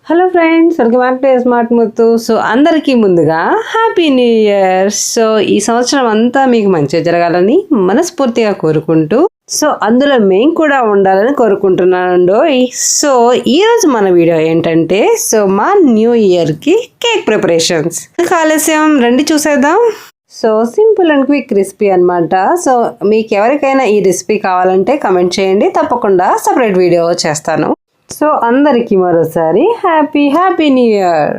Hello friends, welcome back to izmart Muthu. So అందరికీ ముందుగా happy new year. So ఈ సంవత్సరం అంతా మీకు మంచిగా జరగాలని మనస్ఫూర్తిగా కోరుకుంటూ, సో అందులో మేము కూడా ఉండాలని కోరుకుంటున్నాను. సో ఈరోజు మన వీడియో ఏంటంటే, సో మా న్యూ ఇయర్కి కేక్ ప్రిపరేషన్స్. ఆలస్యం రండి చూసేద్దాం. So simple and quick recipe అనమాట. సో మీకు ఎవరికైనా ఈ రెసిపీ కావాలంటే కమెంట్ చేయండి, తప్పకుండా సపరేట్ వీడియో చేస్తాను. సో అందరికీ మరోసారి happy new year.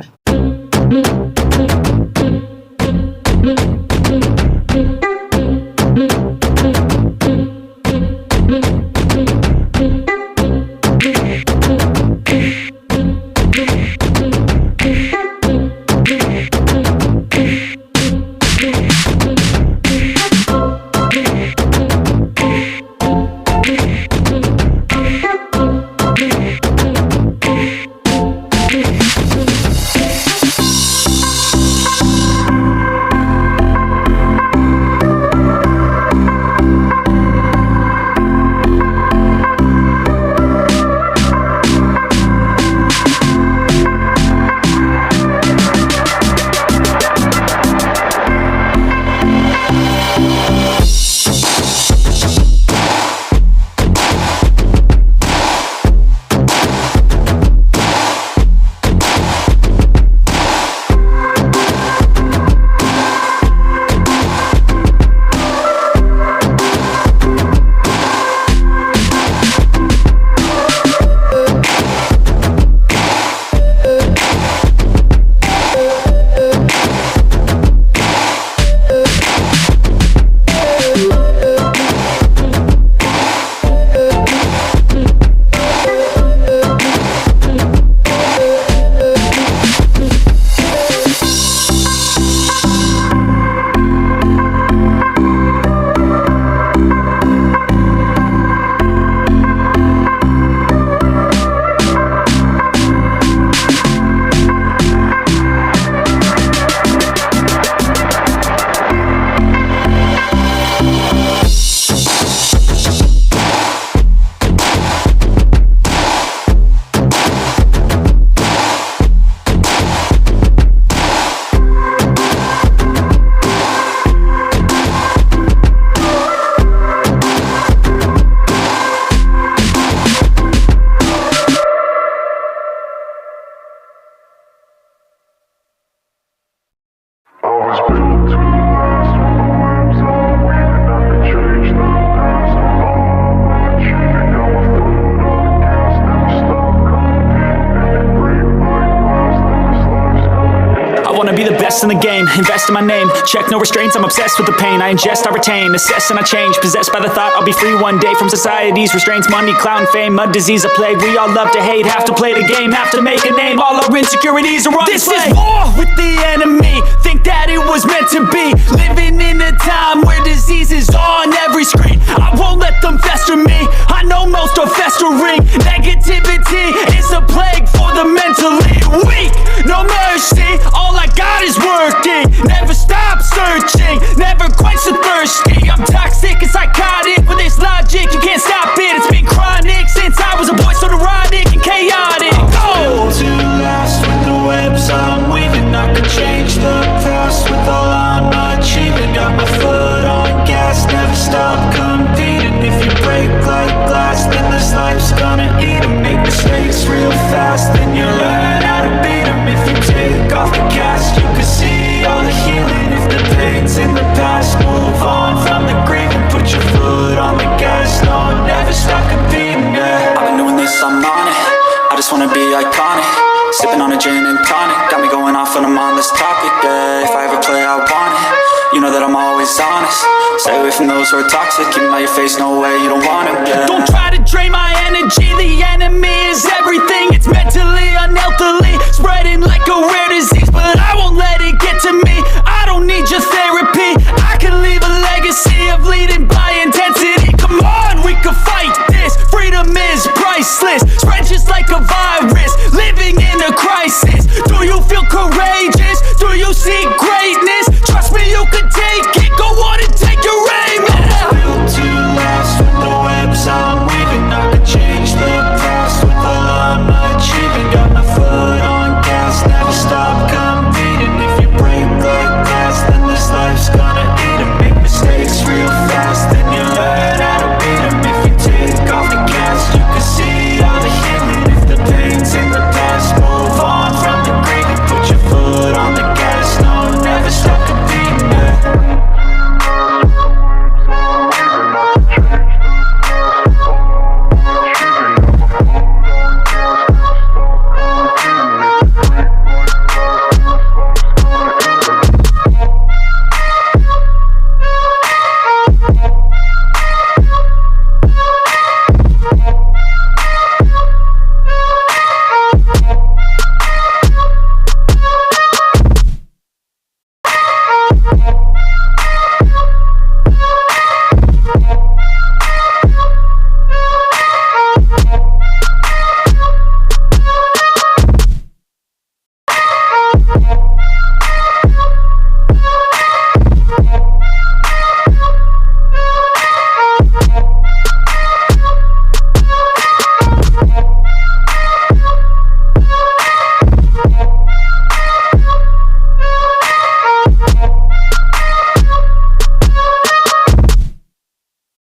Be the best in the game, invest in my name, check no restraints, I'm obsessed with the pain, I ingest, I retain, assess and I change, possessed by the thought I'll be free one day from society's restraints, money, clout and fame, a disease, a plague, we all love to hate, have to play the game, have to make a name, all our insecurities are on display. This is war with the enemy, think that it was meant to be, living in a time where disease is on every screen, I won't let them fester me, I know most are festering, negativity is a plague for the mentally weak, no mercy, all I got is working, never stop searching, never quench the thirsty, I'm toxic and psychotic, with this logic you can't stop it, it's been chronic since I was a boy, so neurotic and chaotic. Built to last with the webs I'm weaving, I could change the past with all I'm achieving, got my foot on gas, never stop competing, if you break like glass then this life's gonna eat 'em, make mistakes real fast then you learn how to beat 'em, if you take off the cast you can see all the healing, if the pain's in the past move on from the grave and put your foot on the gas, no never stop competing, yeah. I've been doing this, I'm on it, I just wanna be iconic, sipping on a gin and tonic, got me going off when I'm on this topic, yeah. If I ever play I want it, you know that I'm always honest, stay away from those who are toxic, keep them out your face, no way, you don't want it, yeah. Don't try to drain my energy, the enemy is everything, it's mentally